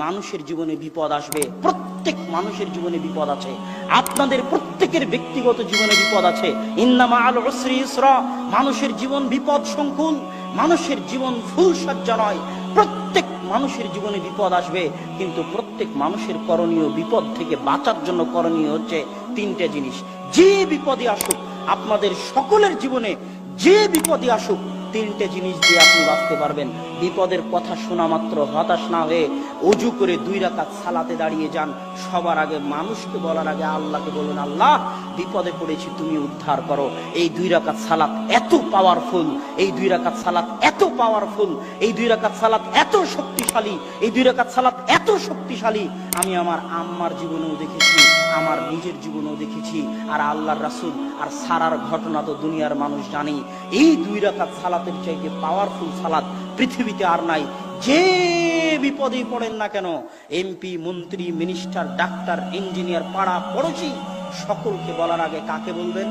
মানুষের জীবনে বিপদ আসবে, প্রত্যেক মানুষের জীবনে বিপদ আছে, আপনাদের প্রত্যেকের ব্যক্তিগত জীবনে বিপদ আছে। ইন্না মাআল উসরি ইসরা, মানুষের জীবন বিপদ সংকুল, মানুষের জীবন ফুলসজ্জা নয়। প্রত্যেক মানুষের জীবনে বিপদ আসবে, কিন্তু প্রত্যেক মানুষের করণীয়, বিপদ থেকে বাঁচার জন্য করণীয় হচ্ছে তিনটে জিনিস। যে বিপদই আসুক আপনাদের সকলের জীবনে, যে বিপদই আসুক, তিনটে জিনিস দিয়ে আপনি বাঁচতে পারবেন। বিপদের কথা শোনা মাত্র হতাশ না হয়ে ওযু করে 2 রাকাত সালাতে দাঁড়িয়ে যান। সবার আগে মানুষকে বলার আগে আল্লাহকে বলুন, আল্লাহ বিপদে পড়েছি, তুমি উদ্ধার করো। এই 2 রাকাত সালাত এত পাওয়ারফুল, এই 2 রাকাত সালাত এত পাওয়ারফুল, এই 2 রাকাত সালাত এত শক্তিশালী, এই 2 রাকাত সালাত এত শক্তিশালী। আমি আমার আম্মার জীবনেও দেখেছি, আমার নিজের জীবনেও দেখেছি, আর আল্লাহর রাসূল আর সারার ঘটনা তো দুনিয়ার মানুষ জানি। এই 2 রাকাত সালাতের চাইতে পাওয়ারফুল সালাত পৃথিবীতে আর নাই। যে বিপদে পড়েন না কেন, এমপি, মন্ত্রী, মিনিস্টার, ডাক্তার, ইঞ্জিনিয়ার, পাড়া পড়োশি, সকলকে বলার আগে কাকে বলবেন?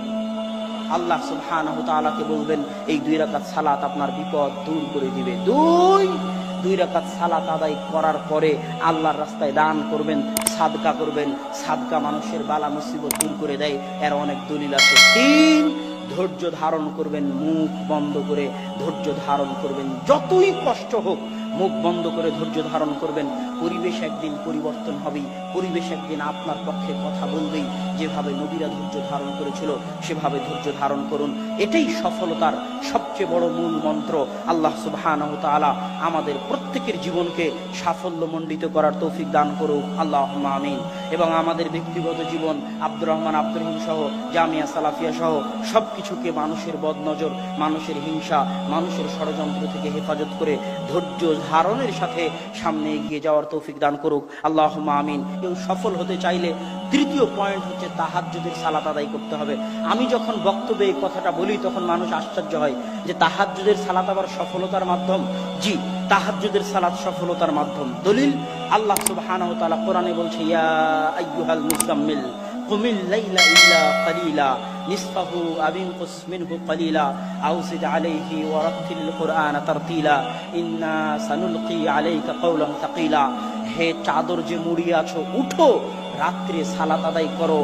আল্লাহ সুবহানাহু ওয়া তাআলাকে বলবেন। এই 2 রাকাত সালাত আপনার বিপদ দূর করে দিবে। 2 রাকাত সালাত আদায় করার পরে আল্লাহর রাস্তায় দান করবেন, সাদকা করবেন। সাদকা মানুষের বালা মুসিবত দূর করে দেয়, এর অনেক দলিল আছে। 3, ধৈর্য ধারণ করবেন, মুখ বন্ধ করে ধৈর্য ধারণ করবেন। যতই কষ্ট হোক মুখ বন্ধ করে ধৈর্য ধারণ করবেন। পরিবেশ একদিন পরিবর্তন হবেই, পরিবেশ একদিন আপনার পক্ষে কথা বলবেই। যেভাবে নবীরা ধৈর্য ধারণ করেছিল সেভাবে ধৈর্য ধারণ করুন। এটাই সফলতার সবচেয়ে বড় মূল মন্ত্র। আল্লাহ সুবহানাহু ওয়া তাআলা আমাদের প্রত্যেকের জীবনকে সাফল্যমণ্ডিত করার তৌফিক দান করুক, আল্লাহুম্মা আমিন। এবং আমাদের ব্যক্তিগত জীবন, আব্দুর রহমান, আব্দুর রহিম সহ, জামিয়া সালাফিয়া সহ সবকিছুকে মানুষের বদনজর, মানুষের হিংসা, মানুষের ষড়যন্ত্র থেকে হেফাজত করে ধৈর্য ধারণের সাথে সামনে এগিয়ে যাওয়ার তৌফিক দান করুক, আল্লাহুম্মা আমিন। কেউ সফল হতে চাইলে 3য় পয়েন্ট হচ্ছে তাহাজ্জুদের সালাত আদায় করতে হবে। আমি যখন বক্তব্যে এই কথাটা বলি তখন মানুষ আশ্চর্য হয় যে তাহাজ্জুদের সালাত আবার সফলতার মাধ্যম। জি, তাহাজ্জুদের সালাত সফলতার মাধ্যম। দলিল, আল্লাহ সুবহানাহু ওয়া তাআলা কোরআনে বলছে, ইয়া আইয়ুহাল মুযাম্মিল কুমিল লাইলা ইল্লা কালিলা নিসফাহু আও ইনকুস মিনহু কালিলা আও জিদ আলাইহি ওয়া রাত্তিল কুরআনা তারতিলা ইন্না সানুলকি আলাইকা কাওলান তাকিলা। হে চাদর যে মুড়িয়ে আছো, উঠো, রাত্রে সালাত আদায় করো।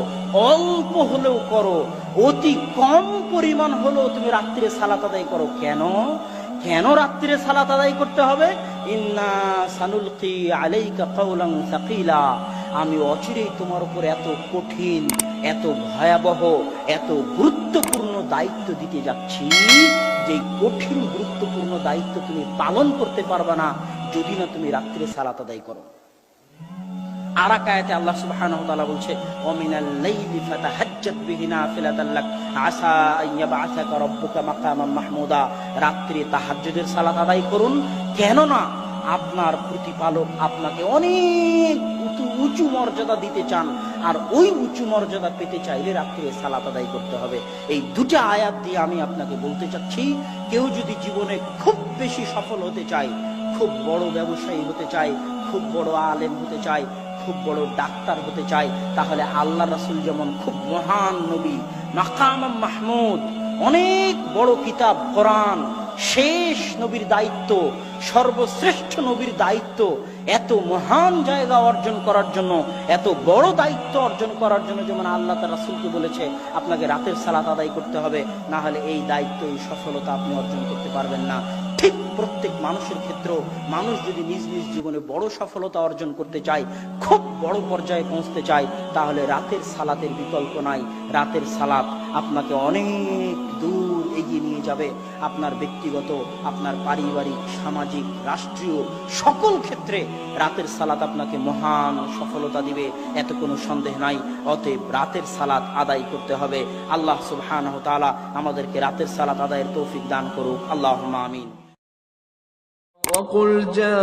অল্প হলেও করো, অতি কম পরিমাণ হলেও তুমি রাত্রে সালাত আদায় করো। কেন কেন রাত্রে সালাত আদায় করতে হবে? ইন্না সানুলকি আলাইকা কাওলান তাকিলা, আমি অচিরেই তোমার উপর এত কঠিন, এত ভয়াবহ, এত গুরুত্বপূর্ণ দায়িত্ব দিতে যাচ্ছি, যে কঠিন গুরুত্বপূর্ণ দায়িত্ব তুমি পালন করতে পারবে না যদি না তুমি রাত্রে সালাত আদায় করো। আর এক আয়াতে আল্লাহ সুবহানাহু ওয়া তাআলা বলছে, ওয়া মিনাল লাইলি ফাতাহাজ্জাত বিহি নাফিলাতাল লাক আসা আন ইয়াবআসাকা রাব্বুকা মাকামান মাহমুদা। রাত্রে তাহাজ্জুদের সালাত আদায় করুন, কেননা আপনার প্রতিপালক আপনাকে অনেক উঁচু মর্যাদা দিতে চান, আর ওই উঁচু মর্যাদা পেতে চাইলে রাত্রে সালাত আদায় করতে হবে। এই 2টা আয়াত দিয়ে আমি আপনাকে বলতে চাচ্ছি, কেউ যদি জীবনে খুব বেশি সফল হতে চায়, খুব বড় ব্যবসায়ী হতে চায়, খুব বড় আলেম হতে চায়, খুব বড় ডাক্তার হতে চায়, তাহলে আল্লাহ রাসূল যেমন খুব মহান নবী, মাকাম মাহমুদ, অনেক বড় কিতাব কোরআন, শেষ নবীর দায়িত্ব, সর্বশ্রেষ্ঠ নবীর দায়িত্ব, এত মহান জায়গা অর্জন করার জন্য, এত বড় দায়িত্ব অর্জন করার জন্য যেমন আল্লাহ তার রাসূলকে বলেছে আপনাকে রাতের সালাত আদায় করতে হবে, না হলে এই দায়িত্ব, এই সফলতা আপনি অর্জন করতে পারবেন না। ঠিক প্রত্যেক মানুষের ক্ষেত্রে মানুষ যদি নিজ নিজ জীবনে বড় সফলতা অর্জন করতে চায়, খুব বড় পর্যায়ে পৌঁছতে চায়, তাহলে রাতের সালাতের বিকল্প নাই। রাতের সালাত আপনাকে অনেক দূর এগিয়ে নিয়ে যাবে। আপনার ব্যক্তিগত, আপনার পারিবারিক, সামাজিক, রাষ্ট্রীয় সকল ক্ষেত্রে রাতের সালাত আপনাকে মহান সফলতা দিবে, এত কোনো সন্দেহ নাই। অতএব রাতের সালাত আদায় করতে হবে। আল্লাহ সুবহানাহু ওয়া তাআলা আমাদেরকে রাতের সালাত আদায়ের তৌফিক দান করুক, আল্লাহুম্মা আমিন। وقل جاء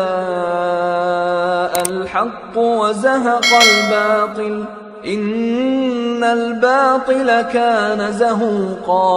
الحق وزهق الباطل إن الباطل كان زهوقا